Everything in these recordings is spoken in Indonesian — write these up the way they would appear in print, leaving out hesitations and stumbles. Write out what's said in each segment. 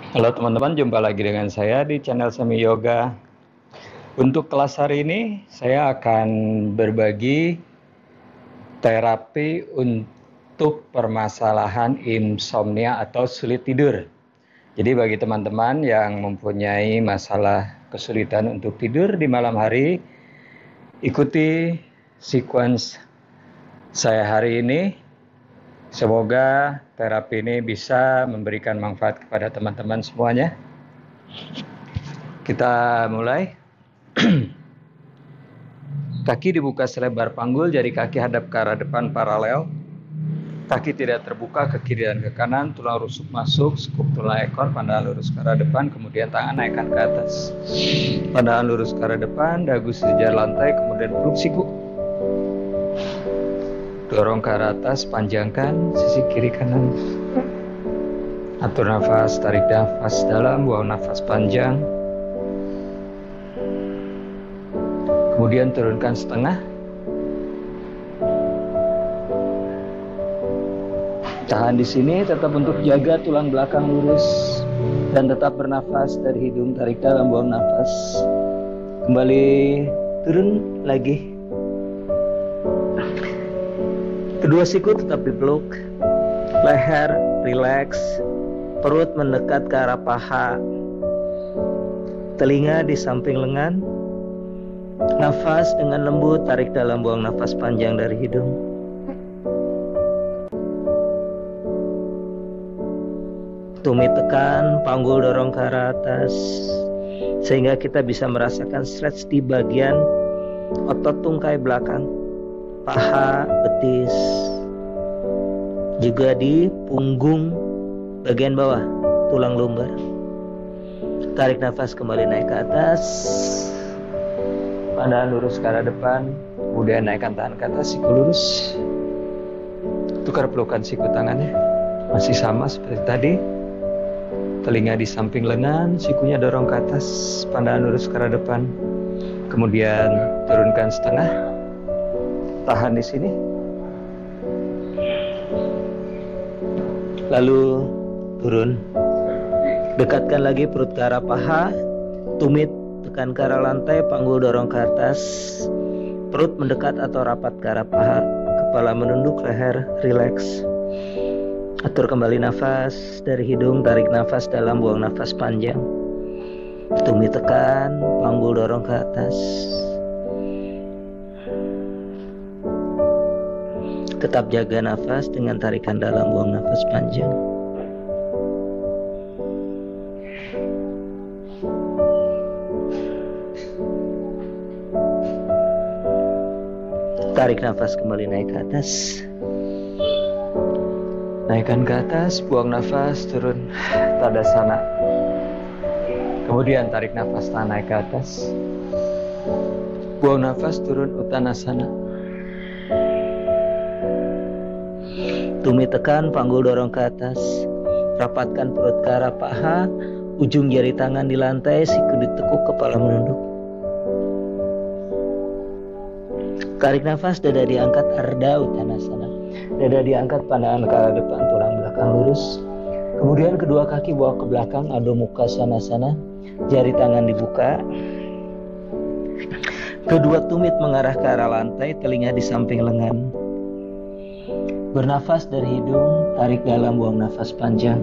Halo teman-teman, jumpa lagi dengan saya di channel Semi Yoga. Untuk kelas hari ini, saya akan berbagi terapi untuk permasalahan insomnia atau sulit tidur. Jadi bagi teman-teman yang mempunyai masalah kesulitan untuk tidur di malam hari, ikuti sequence saya hari ini. Semoga terapi ini bisa memberikan manfaat kepada teman-teman semuanya. Kita mulai. Kaki dibuka selebar panggul, jari kaki hadap ke arah depan paralel. Kaki tidak terbuka ke kiri dan ke kanan, tulang rusuk masuk, skup tulang ekor, pandangan lurus ke arah depan, kemudian tangan naikkan ke atas. Pandangan lurus ke arah depan, dagu sejajar lantai, kemudian peluk siku. Dorong ke arah atas, panjangkan sisi kiri kanan. Atur nafas, tarik nafas dalam, buang nafas panjang. Kemudian turunkan setengah. Tahan di sini, tetap untuk jaga tulang belakang lurus dan tetap bernafas dari hidung, tarik dalam, buang nafas. Kembali turun lagi. Kedua siku tetap dipeluk, leher rileks, perut mendekat ke arah paha, telinga di samping lengan. Nafas dengan lembut, tarik dalam, buang nafas panjang dari hidung. Tumit tekan, panggul dorong ke arah atas, sehingga kita bisa merasakan stretch di bagian otot tungkai belakang, paha, betis, juga di punggung bagian bawah, tulang lumbar. Tarik nafas kembali naik ke atas, pandangan lurus ke arah depan, kemudian naikkan tangan ke atas, siku lurus. Tukar pelukan siku tangannya, masih sama seperti tadi. Telinga di samping lengan, sikunya dorong ke atas, pandangan lurus ke arah depan. Kemudian turunkan setengah. Tahan di sini. Lalu turun. Dekatkan lagi perut ke arah paha, tumit tekan ke arah lantai, panggul dorong ke atas, perut mendekat atau rapat ke arah paha, kepala menunduk, leher rileks. Atur kembali nafas dari hidung, tarik nafas dalam, buang nafas panjang. Tumit tekan, panggul dorong ke atas. Tetap jaga nafas dengan tarikan dalam, buang nafas panjang. Tarik nafas kembali naik ke atas. Naikkan ke atas, buang nafas, turun Tadasana. Kemudian tarik nafas, tahan naik ke atas. Buang nafas, turun Uttanasana. Tumit tekan, panggul dorong ke atas. Rapatkan perut ke arah paha, ujung jari tangan di lantai, siku ditekuk, kepala menunduk. Tarik nafas, dada diangkat, Ardha Uttanasana. Dada diangkat, pandangan ke arah depan, tulang belakang lurus. Kemudian kedua kaki bawa ke belakang, Adho Mukha Svanasana. Jari tangan dibuka. Kedua tumit mengarah ke arah lantai, telinga di samping lengan. Bernafas dari hidung, tarik dalam, buang nafas panjang.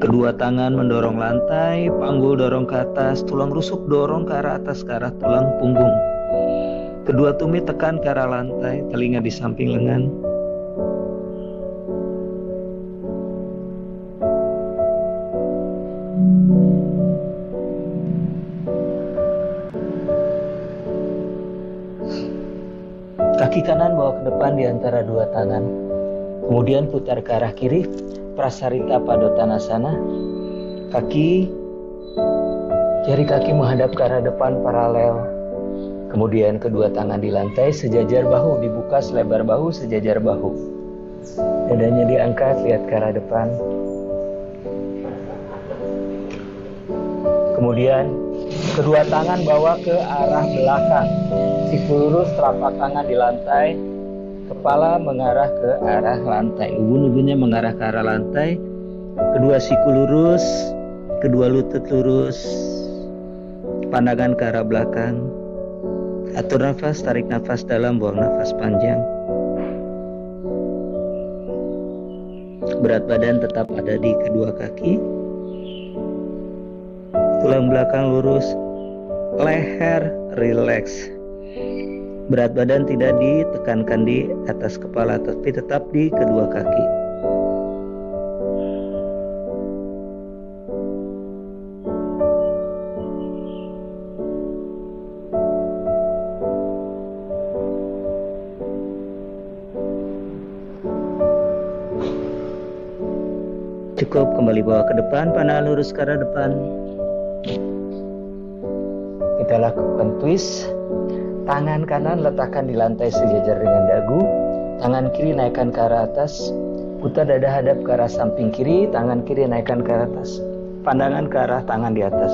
Kedua tangan mendorong lantai, panggul dorong ke atas, tulang rusuk dorong ke arah atas, ke arah tulang punggung. Kedua tumit tekan ke arah lantai, telinga di samping lengan. Kaki kanan bawa ke depan di antara dua tangan. Kemudian putar ke arah kiri, Prasarita Padottanasana. Jari kaki menghadap ke arah depan paralel. Kemudian kedua tangan di lantai, sejajar bahu, dibuka selebar bahu, sejajar bahu. Dadanya diangkat, lihat ke arah depan. Kemudian kedua tangan bawa ke arah belakang. Siku lurus, telapak tangan di lantai. Kepala mengarah ke arah lantai, ubun-ubunnya mengarah ke arah lantai. Kedua siku lurus, kedua lutut lurus, pandangan ke arah belakang. Atur nafas, tarik nafas dalam, buang nafas panjang. Berat badan tetap ada di kedua kaki. Tulang belakang lurus, leher rileks. Berat badan tidak ditekankan di atas kepala, tapi tetap di kedua kaki. Cukup, kembali bawa ke depan, pandangan lurus ke arah depan. Kita lakukan twist. Tangan kanan letakkan di lantai sejajar dengan dagu. Tangan kiri naikkan ke arah atas. Putar dada hadap ke arah samping kiri. Tangan kiri naikkan ke arah atas. Pandangan ke arah tangan di atas.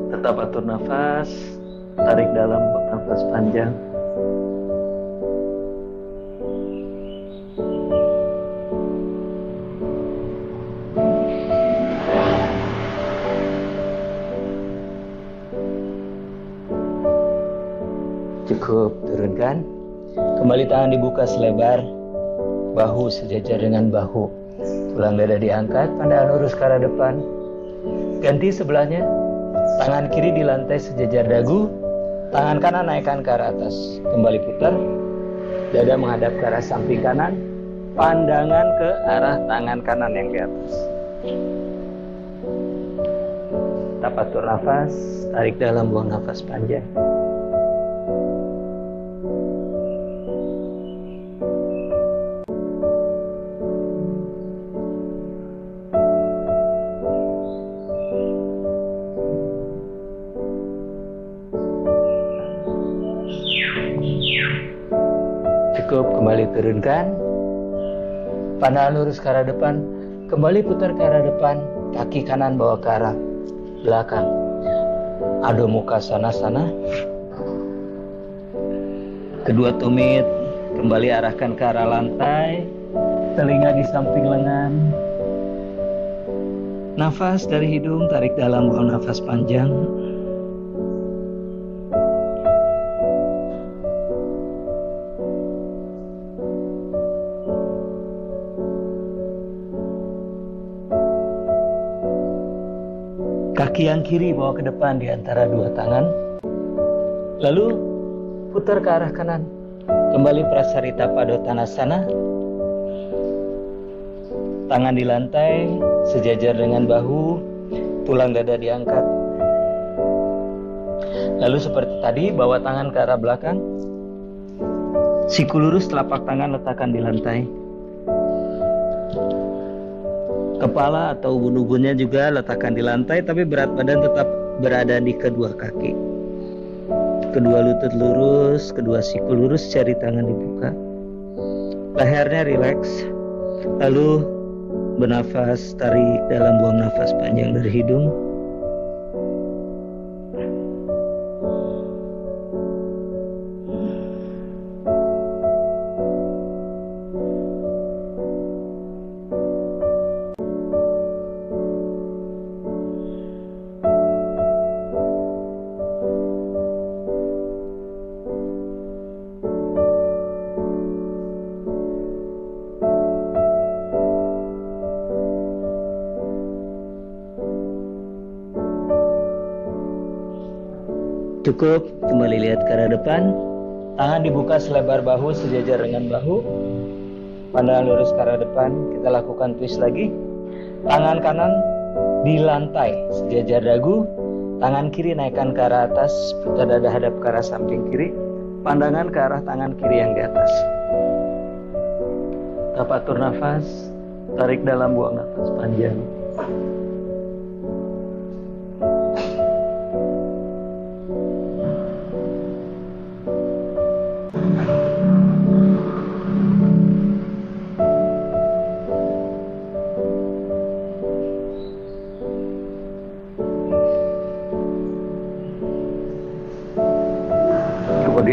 Tetap atur nafas. Tarik dalam, buang nafas panjang. Cukup, turunkan. Kembali tangan dibuka selebar bahu sejajar dengan bahu. Tulang dada diangkat, pandangan lurus ke arah depan. Ganti sebelahnya. Tangan kiri di lantai sejajar dagu. Tangan kanan naikkan ke arah atas. Kembali putar. Dada menghadap ke arah samping kanan. Pandangan ke arah tangan kanan yang di atas. Tetap atur nafas. Tarik dalam, buang nafas panjang. Cukup, kembali turunkan. Pandangan lurus ke arah depan. Kembali putar ke arah depan. Kaki kanan bawa ke arah belakang. Adho Mukha Svanasana. Kedua tumit kembali arahkan ke arah lantai. Telinga di samping lengan. Nafas dari hidung, tarik dalam, buang nafas panjang. Kaki yang kiri bawa ke depan di antara dua tangan. Lalu putar ke arah kanan. Kembali Prasarita Padottanasana. Tangan di lantai sejajar dengan bahu. Tulang dada diangkat. Lalu seperti tadi, bawa tangan ke arah belakang. Siku lurus, telapak tangan letakkan di lantai. Kepala atau ubun-ubunnya juga letakkan di lantai, tapi berat badan tetap berada di kedua kaki. Kedua lutut lurus, kedua siku lurus, jari tangan dibuka. Lehernya rileks. Lalu bernafas, tarik dalam, buang nafas panjang dari hidung. Cukup, kembali lihat ke arah depan. Tangan dibuka selebar bahu sejajar dengan bahu. Pandangan lurus ke arah depan. Kita lakukan twist lagi. Tangan kanan di lantai sejajar dagu. Tangan kiri naikkan ke arah atas. Putar dada hadap ke arah samping kiri. Pandangan ke arah tangan kiri yang di atas. Tetap atur nafas. Tarik dalam, buang nafas panjang.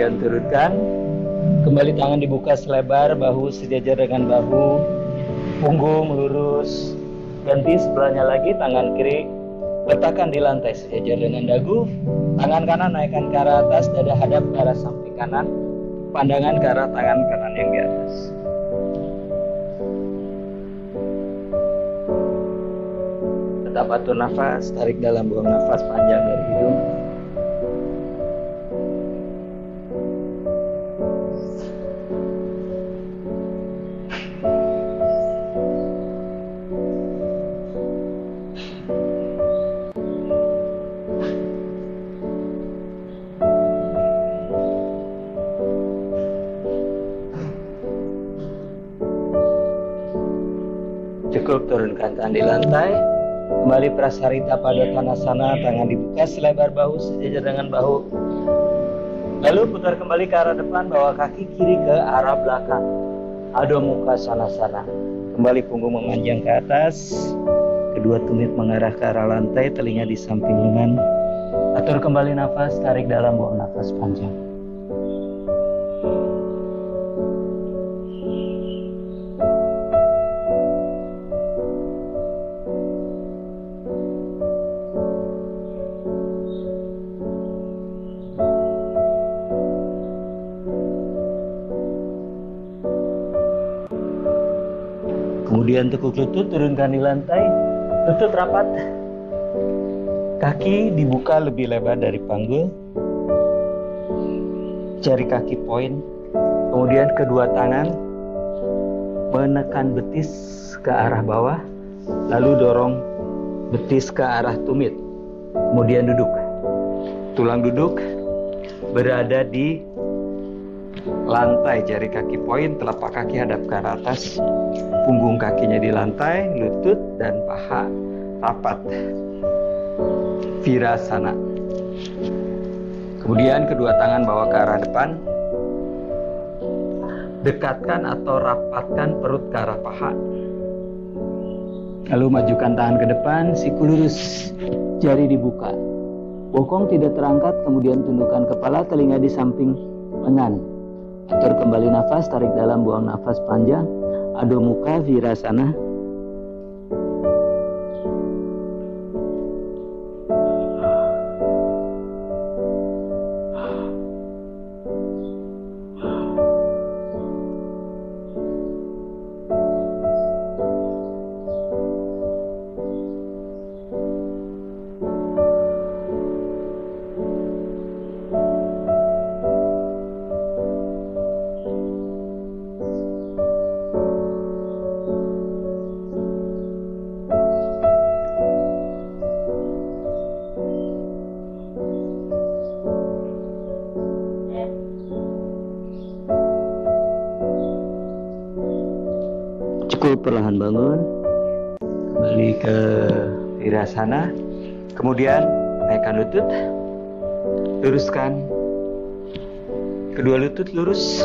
kemudian turunkan. Kembali tangan dibuka selebar, bahu sejajar dengan bahu, punggung lurus. Ganti sebelahnya lagi, tangan kiri letakkan di lantai sejajar dengan dagu. Tangan kanan naikkan ke arah atas, dada hadap ke arah samping kanan, pandangan ke arah tangan kanan yang di atas. Tetap atur nafas, tarik dalam, buang nafas panjang dari hidung. Cukup, turunkan tangan di lantai. Kembali prasarita pada tanasana, tangan dibuka selebar bahu sejajar dengan bahu. Lalu putar kembali ke arah depan, bawa kaki kiri ke arah belakang. Adho Mukha Svanasana. Kembali punggung memanjang ke atas, kedua tumit mengarah ke arah lantai, telinga di samping lengan. Atur kembali nafas, tarik dalam, buang nafas panjang. Kemudian tekuk lutut, turunkan di lantai, lutut rapat, kaki dibuka lebih lebar dari panggul, jari kaki poin, kemudian kedua tangan menekan betis ke arah bawah, lalu dorong betis ke arah tumit, kemudian duduk. Tulang duduk berada di lantai, jari kaki poin, telapak kaki hadap ke arah atas, punggung kakinya di lantai, lutut dan paha rapat. Virasana. Kemudian kedua tangan bawa ke arah depan. Dekatkan atau rapatkan perut ke arah paha. Lalu majukan tangan ke depan, siku lurus, jari dibuka. Bokong tidak terangkat, kemudian tundukkan kepala, telinga di samping lengan. Atur kembali nafas, tarik dalam, buang nafas panjang. Adho Mukha Virasana. Cukup, perlahan bangun, kembali ke Virasana. Kemudian naikkan lutut, luruskan kedua lutut lurus,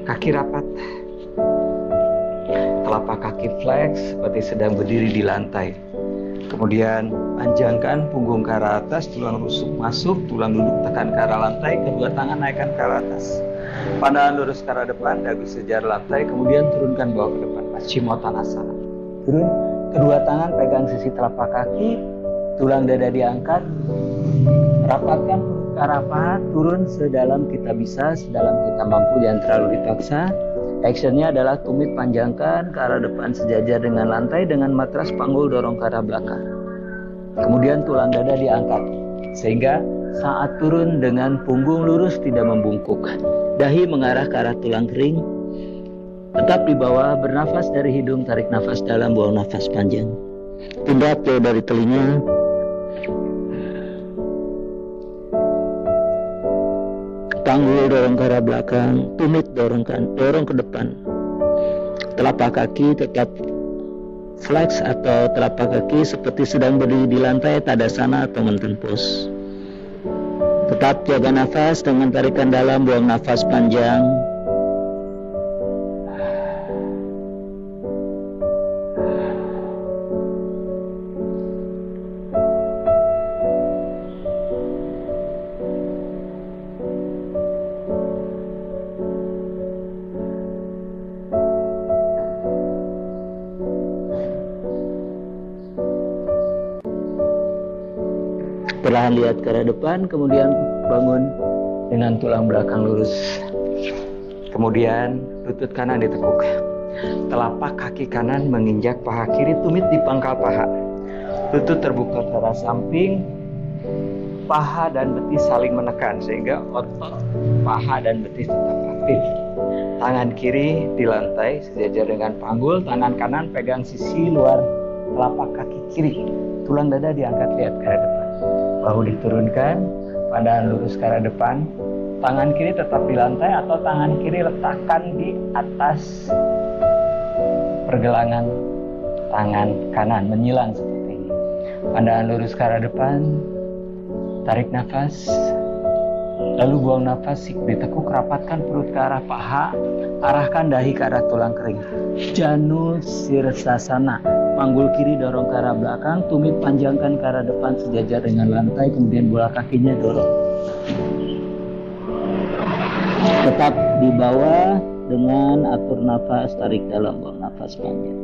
kaki rapat, telapak kaki flex seperti sedang berdiri di lantai. Kemudian panjangkan punggung ke arah atas, tulang rusuk masuk, tulang duduk tekan ke arah lantai, kedua tangan naikkan ke arah atas. Pandangan lurus ke arah depan, dagu sejajar lantai, kemudian turunkan bawa ke depan, Paschimottanasana. Turun, kedua tangan pegang sisi telapak kaki, tulang dada diangkat, rapatkan ke arah paha, turun sedalam kita bisa, sedalam kita mampu, jangan terlalu dipaksa. Actionnya adalah tumit panjangkan ke arah depan sejajar dengan lantai, dengan matras panggul dorong ke arah belakang. Kemudian tulang dada diangkat, sehingga saat turun dengan punggung lurus tidak membungkuk. Dahi mengarah ke arah tulang kering. Tetap di bawah, bernafas dari hidung, tarik nafas dalam, buang nafas panjang. Pundak jauh dari telinga. Panggul dorong ke arah belakang, tumit dorong ke depan. Telapak kaki tetap flex atau telapak kaki seperti sedang berdiri di lantai, tadasana atau mountain pose. Tetap jaga nafas dengan tarikan dalam, buang nafas panjang. Perlahan lihat ke arah depan, kemudian bangun dengan tulang belakang lurus. Kemudian lutut kanan ditekuk. Telapak kaki kanan menginjak paha kiri, tumit di pangkal paha. Lutut terbuka ke arah samping. Paha dan betis saling menekan sehingga otot paha dan betis tetap aktif. Tangan kiri di lantai sejajar dengan panggul, tangan kanan pegang sisi luar telapak kaki kiri. Tulang dada diangkat lihat ke arah depan. Bahu diturunkan, pandangan lurus ke arah depan. Tangan kiri tetap di lantai atau tangan kiri letakkan di atas pergelangan tangan kanan, menyilang seperti ini. Pandangan lurus ke arah depan. Tarik nafas, lalu buang nafas, siku ditekuk, rapatkan perut ke arah paha, arahkan dahi ke arah tulang kering. Janu Sirsasana, panggul kiri dorong ke arah belakang, tumit panjangkan ke arah depan sejajar dengan lantai, kemudian bola kakinya dorong. Tetap di bawah dengan atur nafas, tarik dalam, buang nafas panjang.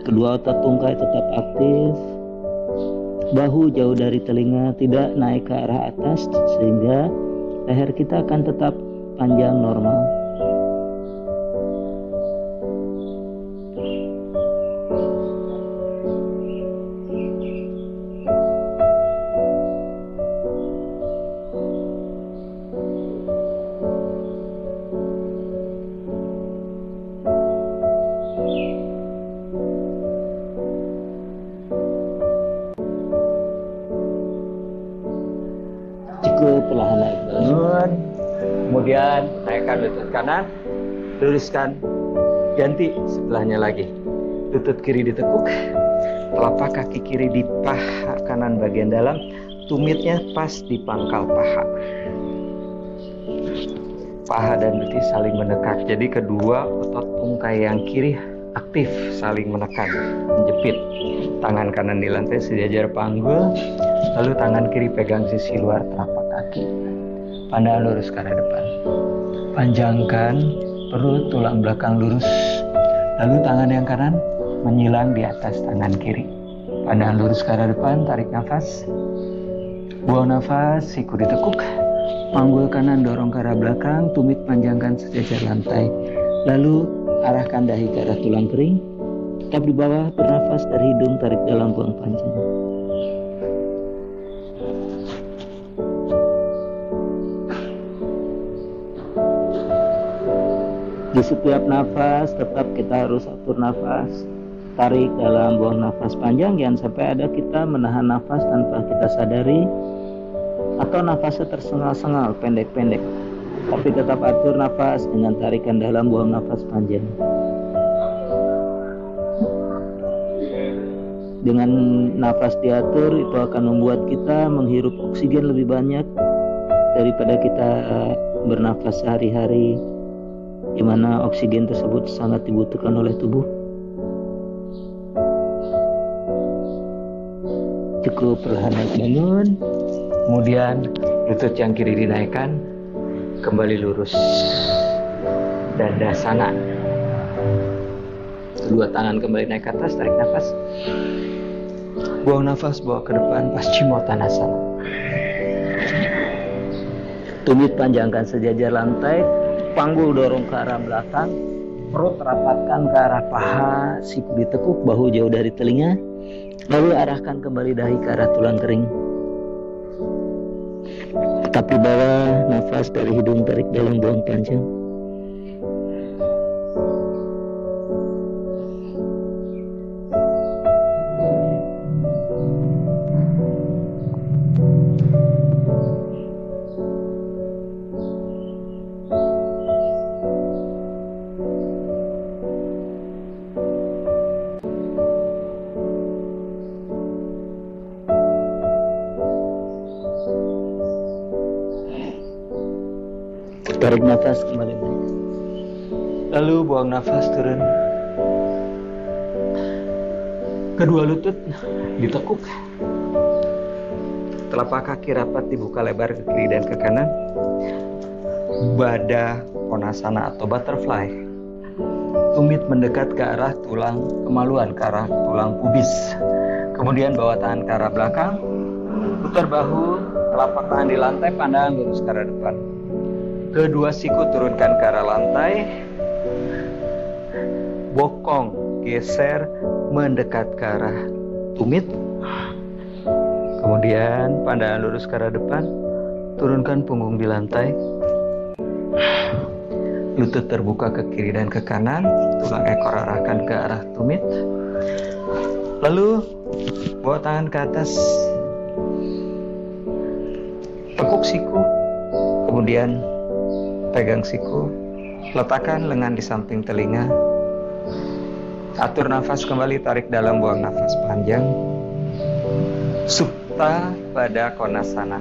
Kedua otot tungkai tetap aktif. Bahu jauh dari telinga, tidak naik ke arah atas sehingga leher kita akan tetap panjang normal. Perlahan naik bangun, kemudian naikkan lutut kanan, luruskan, ganti sebelahnya lagi. Lutut kiri ditekuk, telapak kaki kiri di paha kanan bagian dalam, tumitnya pas di pangkal paha. Paha dan betis saling mendekat, jadi kedua otot tungkai yang kiri aktif saling menekan, menjepit. Tangan kanan di lantai sejajar panggul, lalu tangan kiri pegang sisi luar telapak kaki. Pandangan lurus ke arah depan. Panjangkan perut, tulang belakang lurus. Lalu tangan yang kanan menyilang di atas tangan kiri. Pandangan lurus ke arah depan, tarik nafas. Buang nafas, siku ditekuk. Panggul kanan dorong ke arah belakang, tumit panjangkan sejajar lantai. Lalu arahkan dahi ke arah tulang kering. Tetap di bawah, bernafas dari hidung, tarik dalam, buang panjang. Di setiap nafas tetap kita harus atur nafas, tarik dalam, buang nafas panjang. Jangan sampai ada kita menahan nafas tanpa kita sadari atau nafasnya tersengal-sengal, pendek-pendek. Tapi tetap atur nafas dengan tarikan dalam, buang nafas panjang. Dengan nafas diatur itu akan membuat kita menghirup oksigen lebih banyak daripada kita bernafas sehari-hari, di mana oksigen tersebut sangat dibutuhkan oleh tubuh. Cukup perlahan naik bangun, kemudian lutut yang kiri dinaikkan, kembali lurus, Dandasana. Kedua tangan kembali naik ke atas, tarik nafas, buang nafas, bawa ke depan, Paschimottanasana. Tumit panjangkan sejajar lantai, panggul dorong ke arah belakang, perut rapatkan ke arah paha, siku ditekuk, bahu jauh dari telinga, lalu arahkan kembali dahi ke arah tulang kering. Tetap di bawah, nafas dari hidung, tarik dalam, buang panjang. Tarik nafas kembali naik. Lalu buang nafas turun. Kedua lutut ditekuk. Telapak kaki rapat dibuka lebar ke kiri dan ke kanan. Baddha Konasana atau butterfly. Tumit mendekat ke arah tulang kemaluan, ke arah tulang pubis. Kemudian bawa tangan ke arah belakang, putar bahu, telapak tangan di lantai, pandangan lurus ke arah depan. Kedua siku turunkan ke arah lantai, bokong geser mendekat ke arah tumit. Kemudian pandangan lurus ke arah depan, turunkan punggung di lantai, lutut terbuka ke kiri dan ke kanan, tulang ekor arahkan ke arah tumit. Lalu bawa tangan ke atas, tekuk siku, kemudian pegang siku, letakkan lengan di samping telinga. Atur nafas kembali, tarik dalam, buang nafas panjang. Supta pada Konasana.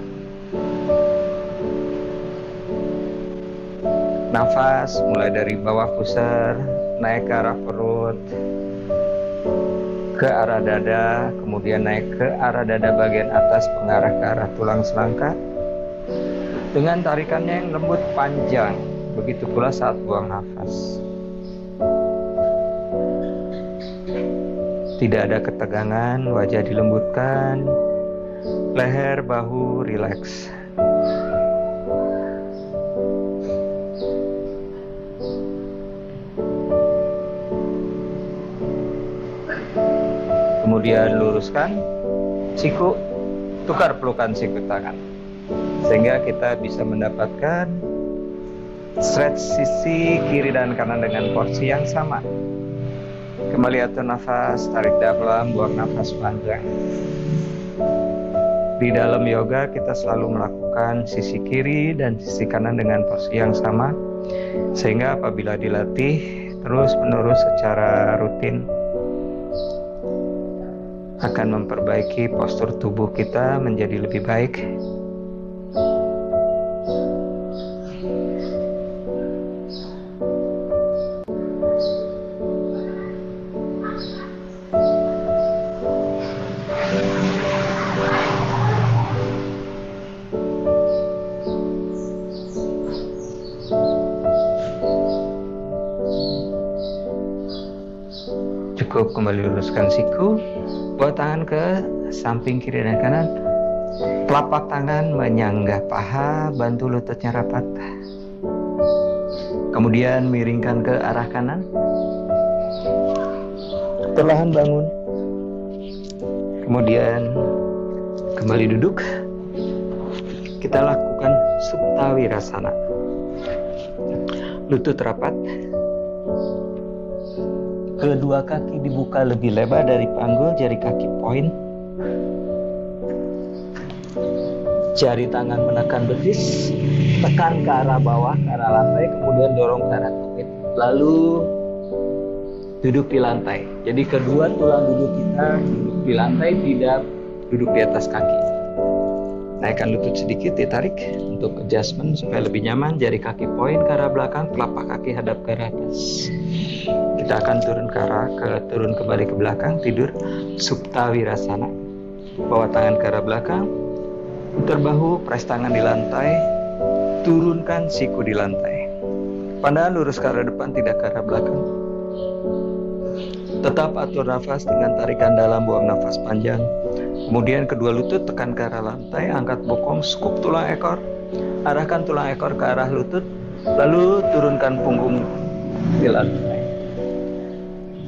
Nafas mulai dari bawah pusar, naik ke arah perut, ke arah dada, kemudian naik ke arah dada bagian atas, mengarah ke arah tulang selangkah. Dengan tarikannya yang lembut panjang, begitu pula saat buang nafas. Tidak ada ketegangan, wajah dilembutkan, leher, bahu rileks. Kemudian luruskan siku, tukar pelukan siku tangan, sehingga kita bisa mendapatkan stretch sisi kiri dan kanan dengan porsi yang sama. Kembali atur nafas, tarik dalam, buang nafas panjang. Di dalam yoga kita selalu melakukan sisi kiri dan sisi kanan dengan porsi yang sama, sehingga apabila dilatih terus-menerus secara rutin akan memperbaiki postur tubuh kita menjadi lebih baik. Cukup, kembali luruskan siku, bawa tangan ke samping kiri dan kanan, telapak tangan menyanggah paha, bantu lututnya rapat. Kemudian miringkan ke arah kanan, perlahan bangun. Kemudian kembali duduk. Kita lakukan Supta Wirasana. Lutut rapat, kedua kaki dibuka lebih lebar dari panggul, jari kaki poin. Jari tangan menekan betis, tekan ke arah bawah, ke arah lantai, kemudian dorong ke arah tumit. Lalu duduk di lantai. Jadi kedua tulang duduk kita duduk di lantai, tidak duduk di atas kaki. Naikkan lutut sedikit, ditarik untuk adjustment supaya lebih nyaman. Jari kaki poin ke arah belakang, telapak kaki hadap ke arah atas. Kita akan turun kembali ke belakang, tidur Supta Wirasana. Bawa tangan ke arah belakang, putar bahu, press tangan di lantai, turunkan siku di lantai. Pandangan lurus ke arah depan, tidak ke arah belakang. Tetap atur nafas dengan tarikan dalam, buang nafas panjang. Kemudian kedua lutut tekan ke arah lantai, angkat bokong, skup tulang ekor, arahkan tulang ekor ke arah lutut, lalu turunkan punggung di lantai.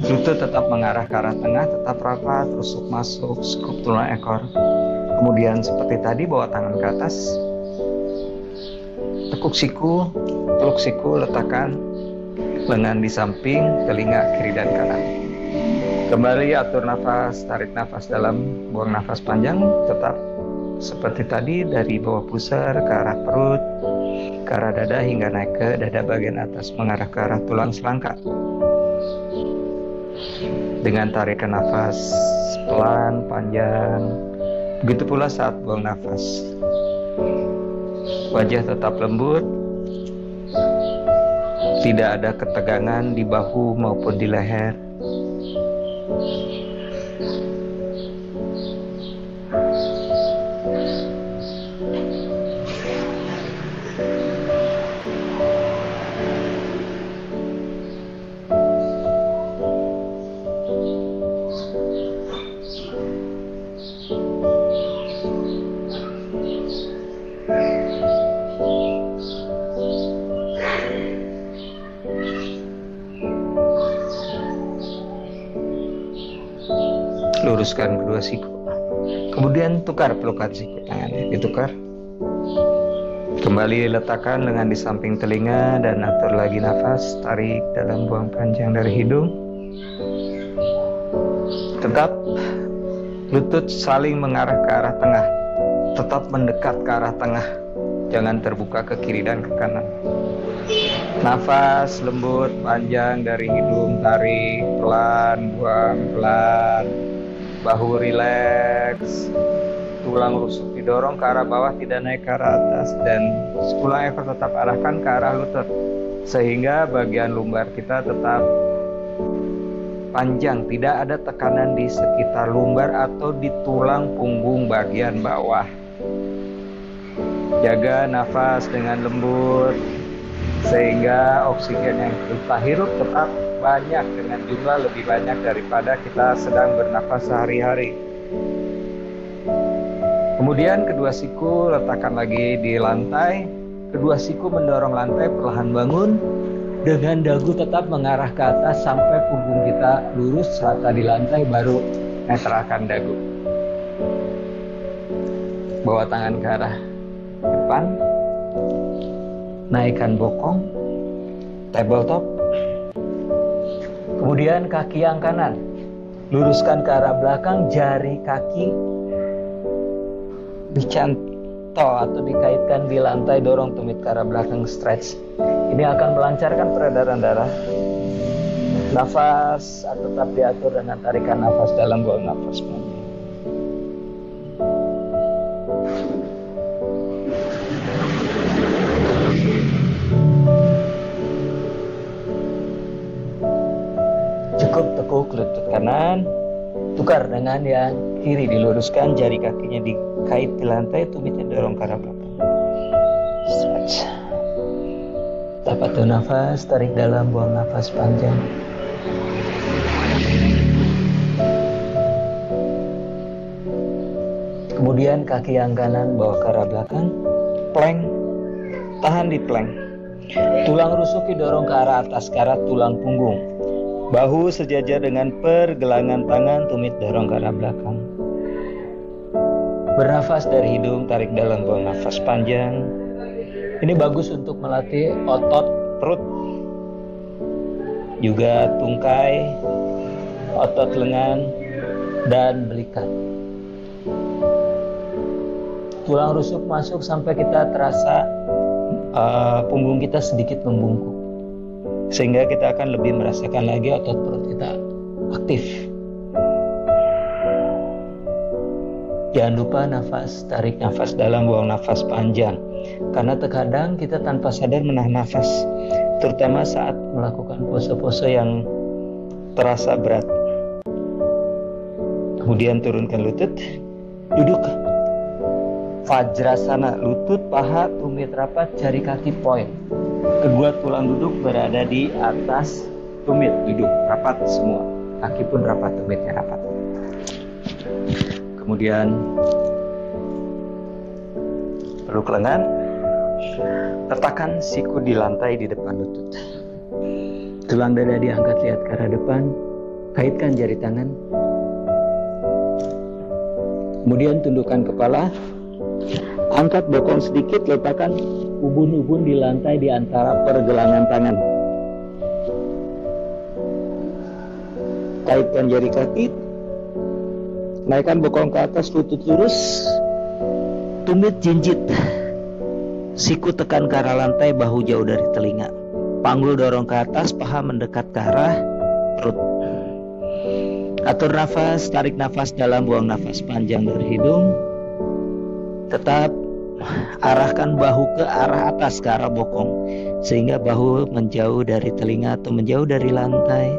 Lutut tetap mengarah ke arah tengah, tetap rapat, rusuk masuk, skup tulang ekor. Kemudian seperti tadi, bawa tangan ke atas, tekuk siku, peluk siku, letakkan lengan di samping telinga kiri dan kanan. Kembali atur nafas, tarik nafas dalam, buang nafas panjang, tetap seperti tadi, dari bawah pusar ke arah perut, ke arah dada hingga naik ke dada bagian atas, mengarah ke arah tulang selangkah. Dengan tarikan nafas pelan, panjang, begitu pula saat buang nafas. Wajah tetap lembut, tidak ada ketegangan di bahu maupun di leher. luruskan kedua siku. Kemudian tukar pelukan siku tangannya, ditukar. Kembali letakkan lengan di samping telinga dan atur lagi nafas, tarik dalam, buang panjang dari hidung. Tetap lutut saling mengarah ke arah tengah, tetap mendekat ke arah tengah, jangan terbuka ke kiri dan ke kanan. Nafas lembut panjang dari hidung, tarik pelan, buang pelan. Bahu rileks, tulang rusuk didorong ke arah bawah, tidak naik ke arah atas, dan pulang ekor tetap arahkan ke arah lutut sehingga bagian lumbar kita tetap panjang, tidak ada tekanan di sekitar lumbar atau di tulang punggung bagian bawah. Jaga nafas dengan lembut sehingga oksigen yang kita hirup tetap banyak, dengan jumlah lebih banyak daripada kita sedang bernafas sehari-hari. Kemudian kedua siku letakkan lagi di lantai. Kedua siku mendorong lantai, perlahan bangun dengan dagu tetap mengarah ke atas sampai punggung kita lurus rata di lantai, baru netralkan dagu. Bawa tangan ke arah depan, naikkan bokong, tabletop. Kemudian kaki yang kanan luruskan ke arah belakang, jari kaki dicantol atau dikaitkan di lantai, dorong tumit ke arah belakang, stretch. Ini akan melancarkan peredaran darah. Nafas tetap diatur dengan tarikan nafas dalam, buang nafas panjang. Cukup tekuk lutut kanan, tukar dengan yang kiri, diluruskan, jari kakinya dikait di lantai, tumitnya dorong ke arah belakang. Stretch. Dapat nafas, tarik dalam, buang nafas panjang. Kemudian kaki yang kanan bawa ke arah belakang, plank, tahan di plank. Tulang rusuk didorong ke arah atas, ke arah tulang punggung. Bahu sejajar dengan pergelangan tangan, tumit dorong ke arah belakang. Bernafas dari hidung, tarik dalam, buang nafas panjang. Ini bagus untuk melatih otot perut, juga tungkai, otot lengan, dan belikat. Tulang rusuk masuk sampai kita terasa punggung kita sedikit membungkuk, sehingga kita akan lebih merasakan lagi otot perut kita aktif. Jangan lupa nafas, tarik nafas dalam, buang nafas panjang. Karena terkadang kita tanpa sadar menahan nafas, terutama saat melakukan pose-pose yang terasa berat. Kemudian turunkan lutut, duduk Vajrasana, lutut, paha, tumit rapat, jari kaki point. Kedua tulang duduk berada di atas tumit, duduk rapat semua, kaki pun rapat, tumitnya rapat. Kemudian peluk lengan, letakkan siku di lantai di depan lutut. Tulang dada diangkat, lihat ke arah depan, kaitkan jari tangan. Kemudian tundukkan kepala, angkat bokong sedikit, letakkan ubun-ubun di lantai di antara pergelangan tangan. Kaitkan jari kaki, naikkan bokong ke atas, lutut lurus, tumit jinjit. Siku tekan ke arah lantai, bahu jauh dari telinga. Panggul dorong ke atas, paha mendekat ke arah perut. Atur nafas, tarik nafas dalam, buang nafas panjang dari hidung. Tetap arahkan bahu ke arah atas, ke arah bokong, sehingga bahu menjauh dari telinga atau menjauh dari lantai.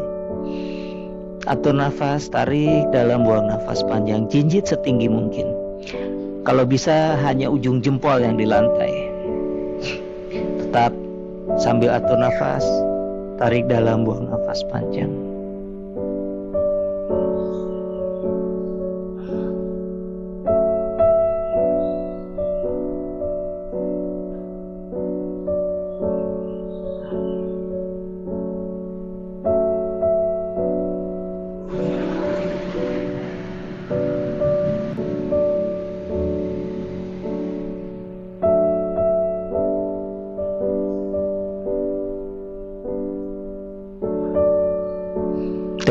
Atur nafas, tarik dalam, buang nafas panjang, jinjit setinggi mungkin. Kalau bisa hanya ujung jempol yang di lantai. Tetap sambil atur nafas, tarik dalam, buang nafas panjang.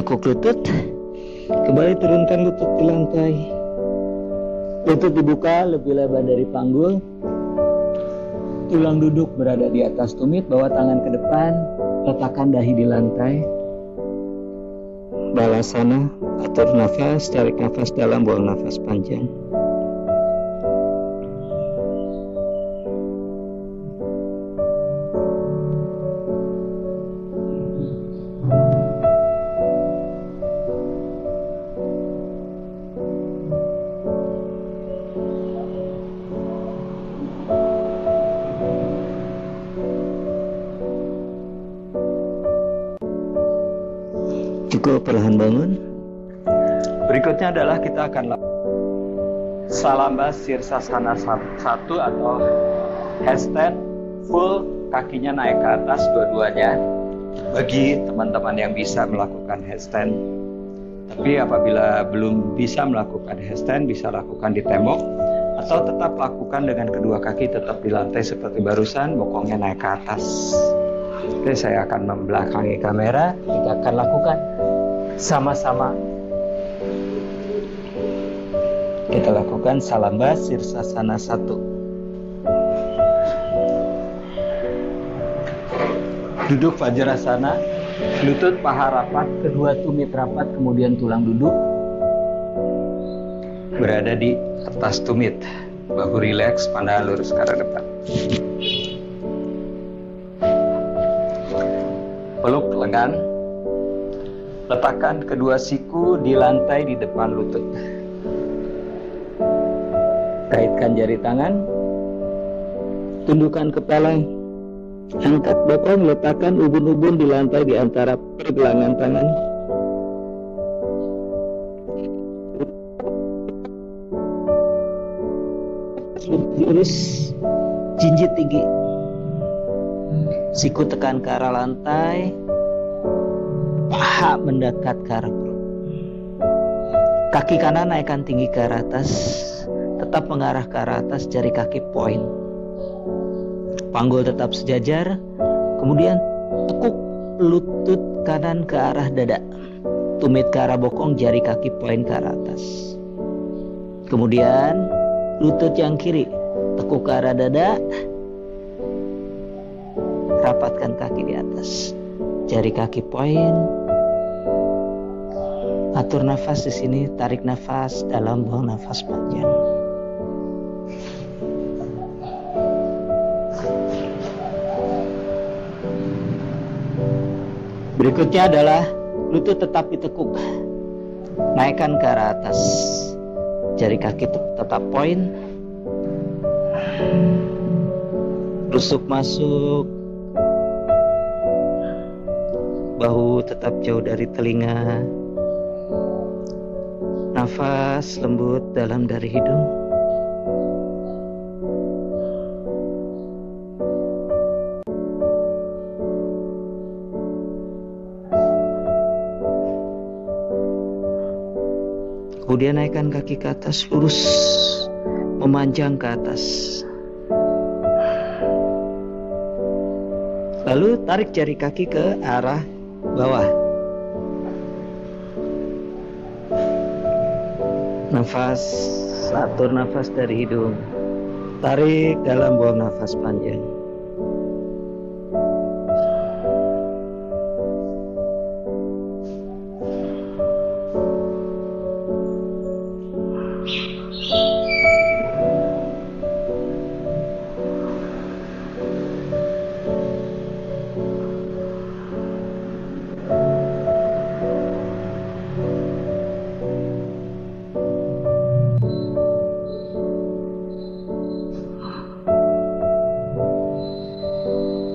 Tekuk lutut. Kembali turunkan lutut di lantai. Lutut dibuka lebih lebar dari panggul. Tulang duduk berada di atas tumit, bawa tangan ke depan, letakkan dahi di lantai. Balasana, atur nafas, tarik nafas dalam, buang nafas panjang. Cukup, perlahan bangun. Berikutnya adalah kita akan Salamba Sirsasana 1 atau handstand full, kakinya naik ke atas dua-duanya. Bagi teman-teman yang bisa melakukan handstand, tapi apabila belum bisa melakukan handstand, bisa lakukan di tembok atau tetap lakukan dengan kedua kaki tetap di lantai seperti barusan, bokongnya naik ke atas. Oke, saya akan membelakangi kamera. Kita akan lakukan sama-sama. Kita lakukan Salamba Sirsasana 1. Duduk Vajrasana, lutut paha rapat, kedua tumit rapat, kemudian tulang duduk berada di atas tumit. Bahu rileks, pandangan lurus ke arah depan. Peluk lengan. Letakkan kedua siku di lantai di depan lutut. Kaitkan jari tangan. Tundukkan kepala. Angkat bokong, letakkan ubun-ubun di lantai di antara pergelangan tangan. Lurus, jinjit tinggi. Siku tekan ke arah lantai. Paha mendekat ke arah perut. Kaki kanan naikkan tinggi ke arah atas. Tetap mengarah ke arah atas, jari kaki poin. Panggul tetap sejajar. Kemudian tekuk lutut kanan ke arah dada. Tumit ke arah bokong, jari kaki poin ke arah atas. Kemudian lutut yang kiri tekuk ke arah dada. Rapatkan kaki di atas. Jari kaki poin. Atur nafas di sini, tarik nafas dalam, buang nafas panjang. Berikutnya adalah lutut tetap ditekuk. Naikkan ke arah atas. Jari kaki tetap poin. Rusuk masuk. Bahu tetap jauh dari telinga. Nafas lembut dalam dari hidung. Kemudian naikkan kaki ke atas, lurus, memanjang ke atas. Lalu tarik jari kaki ke arah bawah. Nafas, atur nafas dari hidung. Tarik dalam, buang nafas panjang.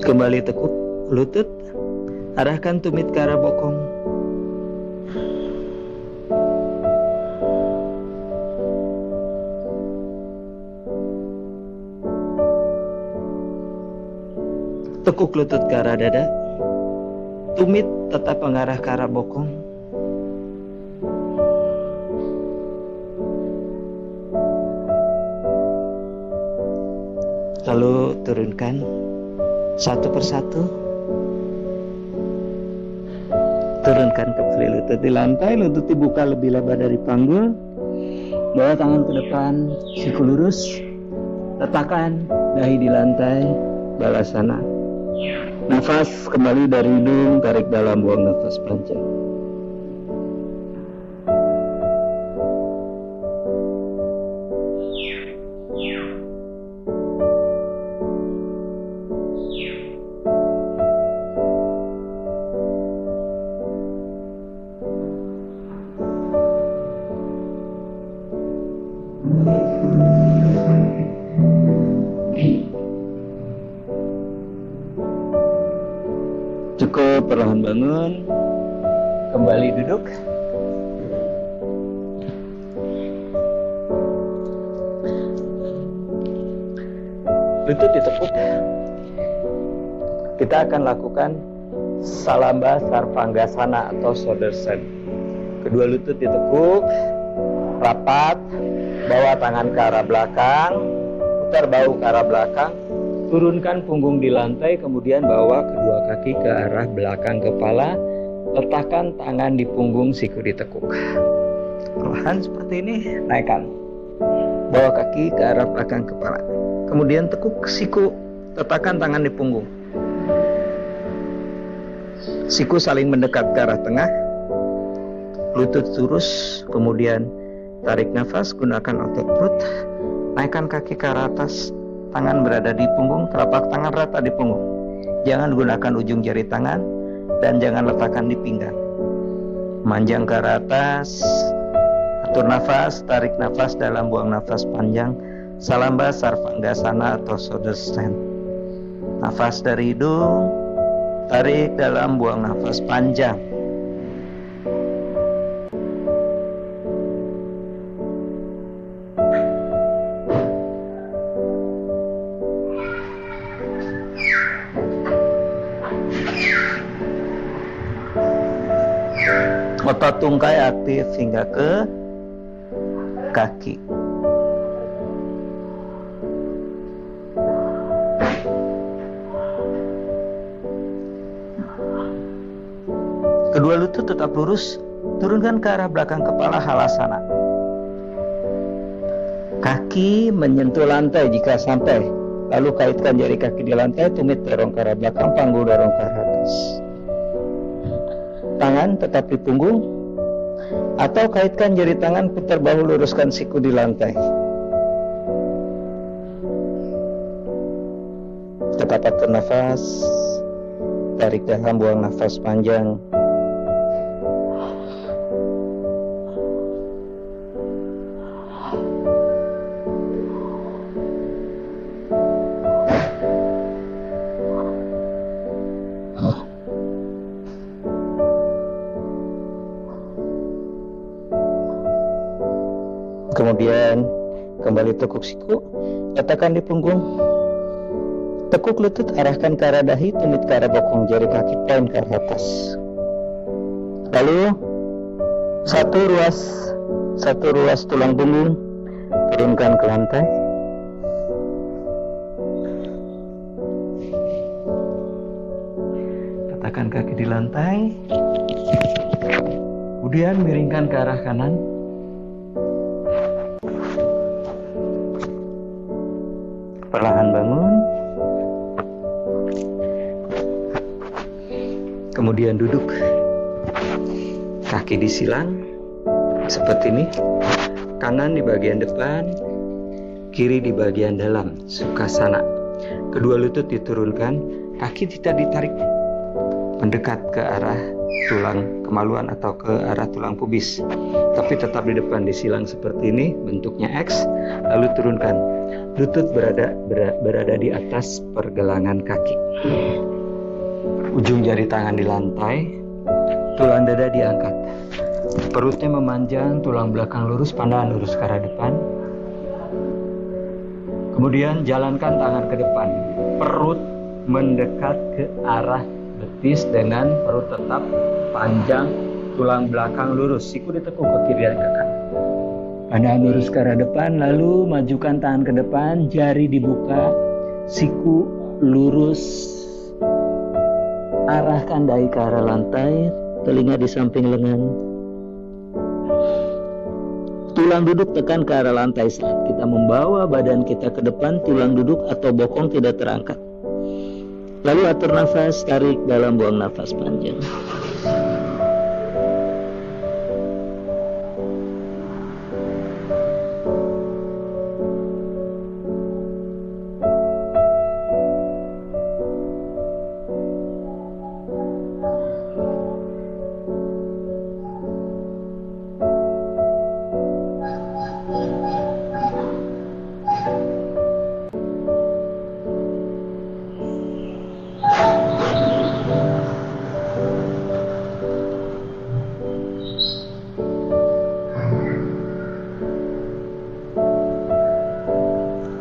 Kembali tekuk lutut, arahkan tumit ke arah bokong. Tekuk lutut ke arah dada. Tumit tetap mengarah ke arah bokong. Lalu turunkan satu persatu. Turunkan kembali lutut di lantai, lutut dibuka lebih lebar dari panggul. Bawa tangan ke depan, siku lurus. Letakkan dahi di lantai, balasana. Nafas kembali dari hidung, tarik dalam, buang nafas panjang. Cukup, perlahan bangun, kembali duduk. Lutut ditekuk. Kita akan lakukan Salamba Sarvangasana atau shoulder stand. Kedua lutut ditekuk, rapat, bawa tangan ke arah belakang, putar bahu ke arah belakang. Turunkan punggung di lantai, kemudian bawa kedua kaki ke arah belakang kepala. Letakkan tangan di punggung, siku ditekuk. Perlahan seperti ini, naikkan. Bawa kaki ke arah belakang kepala. Kemudian tekuk siku, letakkan tangan di punggung. Siku saling mendekat ke arah tengah. Lutut lurus, kemudian tarik nafas, gunakan otot perut. Naikkan kaki ke arah atas. Tangan berada di punggung, telapak tangan rata di punggung. Jangan gunakan ujung jari tangan dan jangan letakkan di pinggang. Manjang ke arah atas. Atur nafas, tarik nafas dalam, buang nafas panjang. Salamba Sarvangasana atau shoulder stand. Nafas dari hidung, tarik dalam, buang nafas panjang. Otot tungkai aktif hingga ke kaki. Kedua lutut tetap lurus, turunkan ke arah belakang kepala, halasana. Kaki menyentuh lantai jika sampai, lalu kaitkan jari kaki di lantai, tumit dorong ke arah belakang, panggul dorong ke arah atas. Tangan tetap di punggung, atau kaitkan jari tangan, putar bahu, luruskan siku di lantai. Tetap atur nafas, tarik dalam, buang nafas panjang. Kemudian kembali tekuk siku, letakkan di punggung. Tekuk lutut, arahkan ke arah dahi, tumit ke arah bokong, jari kaki poin ke arah atas. Lalu satu ruas tulang punggung, turunkan ke lantai. Letakkan kaki di lantai. Kemudian miringkan ke arah kanan. Perlahan bangun. Kemudian duduk. Kaki disilang seperti ini. Kanan di bagian depan, kiri di bagian dalam, Sukhasana. Kedua lutut diturunkan, kaki tidak ditarik mendekat ke arah tulang kemaluan atau ke arah tulang pubis, tapi tetap di depan, disilang seperti ini, bentuknya X. Lalu turunkan, lutut berada di atas pergelangan kaki, ujung jari tangan di lantai, tulang dada diangkat, perutnya memanjang, tulang belakang lurus, pandangan lurus ke arah depan. Kemudian jalankan tangan ke depan, perut mendekat ke arah betis dengan perut tetap panjang, tulang belakang lurus, siku ditekuk ke kiri dan ke kanan. Pandangan lurus ke arah depan, lalu majukan tangan ke depan, jari dibuka, siku lurus, arahkan dahi ke arah lantai, telinga di samping lengan. Tulang duduk tekan ke arah lantai saat kita membawa badan kita ke depan, tulang duduk atau bokong tidak terangkat. Lalu atur nafas, tarik dalam, buang nafas panjang.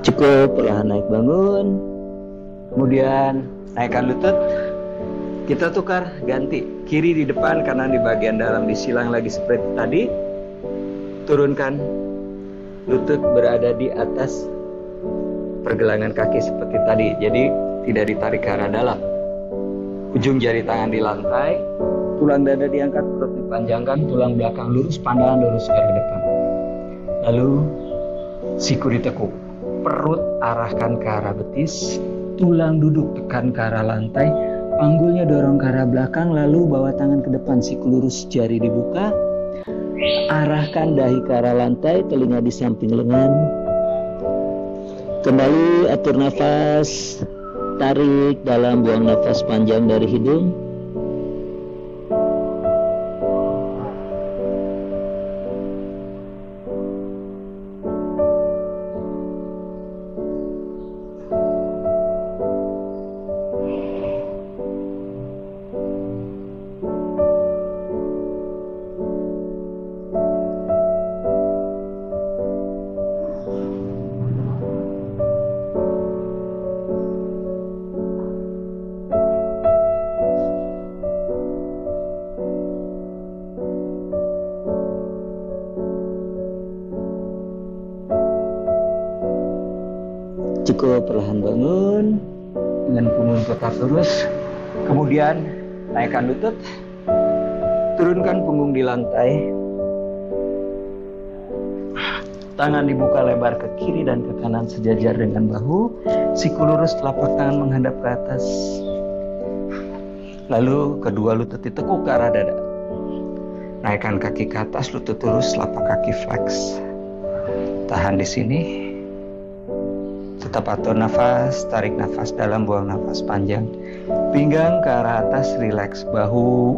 Cukup, perlahan naik bangun. Kemudian naikkan lutut. Kita tukar, ganti. Kiri di depan, kanan di bagian dalam, disilang lagi seperti tadi. Turunkan. Lutut berada di atas pergelangan kaki seperti tadi. Jadi tidak ditarik ke arah dalam. Ujung jari tangan di lantai. Tulang dada diangkat, perut dipanjangkan, tulang belakang lurus, pandangan lurus ke arah depan. Lalu siku ditekuk. Perut arahkan ke arah betis, tulang duduk tekan ke arah lantai, panggulnya dorong ke arah belakang, lalu bawa tangan ke depan, siku lurus, jari dibuka, arahkan dahi ke arah lantai, telinga di samping lengan. Kembali atur nafas, tarik dalam, buang nafas panjang dari hidung. Cukup, perlahan bangun dengan punggung tetap lurus. Kemudian naikkan lutut, turunkan punggung di lantai. Tangan dibuka lebar ke kiri dan ke kanan sejajar dengan bahu. Siku lurus, telapak tangan menghadap ke atas. Lalu kedua lutut ditekuk ke arah dada. Naikkan kaki ke atas, lutut lurus, telapak kaki flex. Tahan di sini. Tetap atur nafas, tarik nafas dalam, buang nafas panjang. Pinggang ke arah atas, rileks. Bahu,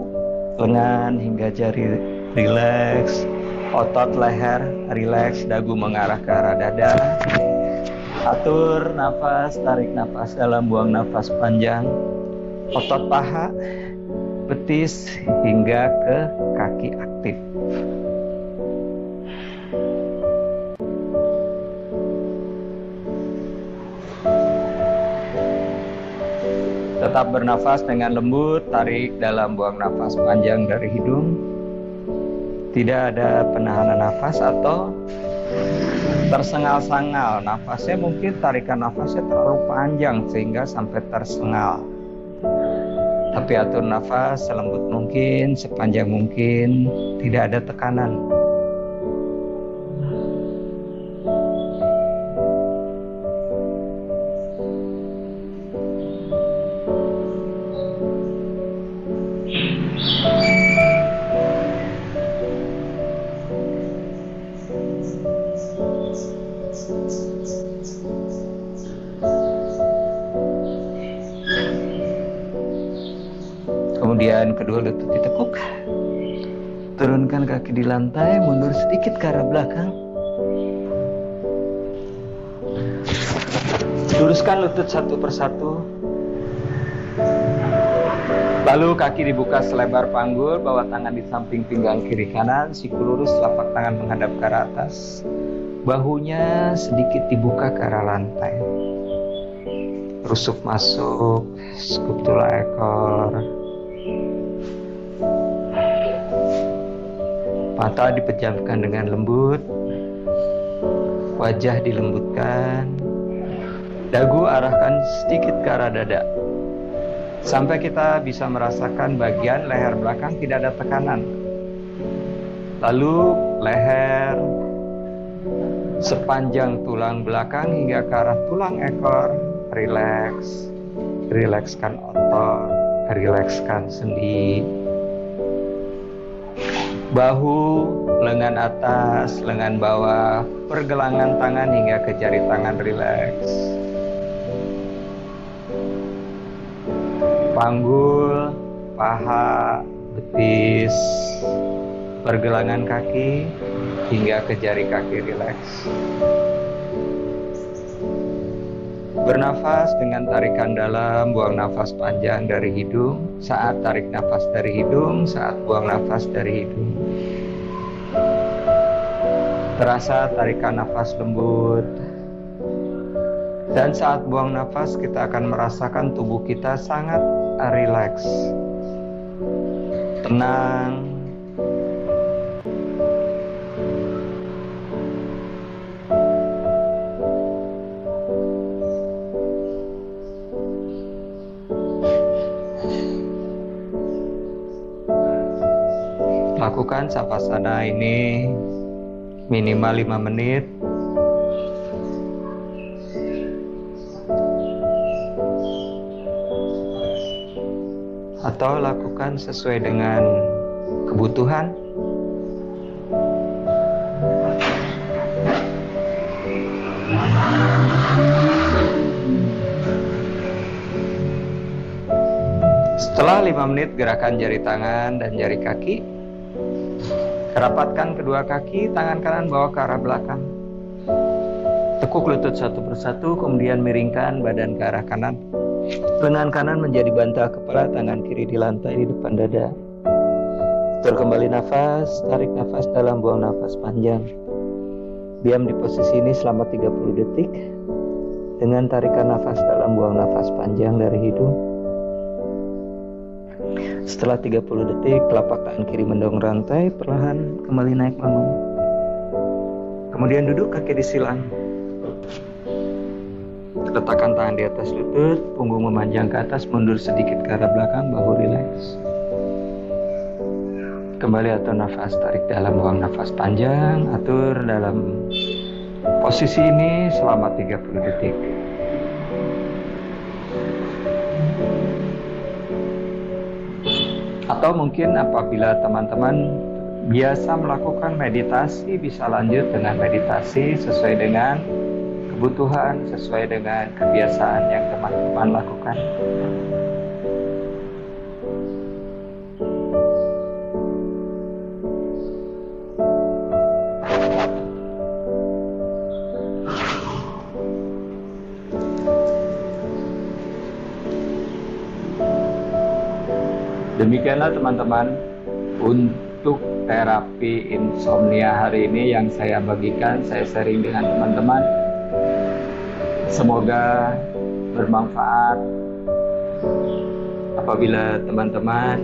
lengan hingga jari rileks. Otot leher rileks, dagu mengarah ke arah dada. Atur nafas, tarik nafas dalam, buang nafas panjang. Otot paha, betis hingga ke kaki aktif. Tetap bernafas dengan lembut, tarik dalam, buang nafas panjang dari hidung. Tidak ada penahanan nafas atau tersengal-sengal. Nafasnya mungkin tarikan nafasnya terlalu panjang sehingga sampai tersengal. Tapi atur nafas selembut mungkin, sepanjang mungkin, tidak ada tekanan. Kemudian kedua lutut ditekuk. Turunkan kaki di lantai, mundur sedikit ke arah belakang. Luruskan lutut satu persatu. Lalu kaki dibuka selebar panggul, bawa tangan di samping pinggang kiri kanan, siku lurus, telapak tangan menghadap ke arah atas. Bahunya sedikit dibuka ke arah lantai. Rusuk masuk, skup tulang ekor. Mata dipejamkan dengan lembut. Wajah dilembutkan. Dagu arahkan sedikit ke arah dada. sampai kita bisa merasakan bagian leher belakang tidak ada tekanan. Lalu leher sepanjang tulang belakang hingga ke arah tulang ekor, rileks. Rilekskan otot, rilekskan sendi. Bahu, lengan atas, lengan bawah, pergelangan tangan hingga ke jari tangan rileks. Panggul, paha, betis, pergelangan kaki hingga ke jari kaki rileks. Bernafas dengan tarikan dalam, buang nafas panjang dari hidung. Saat tarik nafas dari hidung, saat buang nafas dari hidung. Terasa tarikan nafas lembut. Dan saat buang nafas, kita akan merasakan tubuh kita sangat rileks, tenang. Lakukan savasana ini minimal 5 menit. Atau lakukan sesuai dengan kebutuhan. Setelah 5 menit gerakan jari tangan dan jari kaki. Rapatkan kedua kaki, tangan kanan bawa ke arah belakang. Tekuk lutut satu persatu, kemudian miringkan badan ke arah kanan. Lengan kanan menjadi bantal kepala, tangan kiri di lantai di depan dada. Atur kembali nafas, tarik nafas dalam, buang nafas panjang. Diam di posisi ini selama 30 detik. Dengan tarikan nafas dalam, buang nafas panjang dari hidung. Setelah 30 detik, telapak tangan kiri mendorong rantai, perlahan kembali naik bangun. Kemudian duduk, kaki disilang. Letakkan tangan di atas lutut, punggung memanjang ke atas, mundur sedikit ke arah belakang, bahu rileks. Kembali atur nafas, tarik dalam, buang nafas panjang, atur dalam posisi ini selama 30 detik. Atau mungkin apabila teman-teman biasa melakukan meditasi, bisa lanjut dengan meditasi sesuai dengan kebutuhan, sesuai dengan kebiasaan yang teman-teman lakukan. Demikianlah teman-teman untuk terapi insomnia hari ini yang saya bagikan, saya sharing dengan teman-teman. Semoga bermanfaat. Apabila teman-teman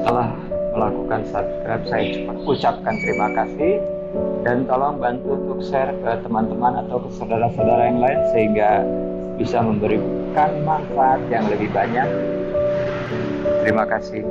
telah melakukan subscribe, saya ucapkan terima kasih. Dan tolong bantu untuk share ke teman-teman atau ke saudara-saudara yang lain sehingga bisa memberikan manfaat yang lebih banyak. Terima kasih.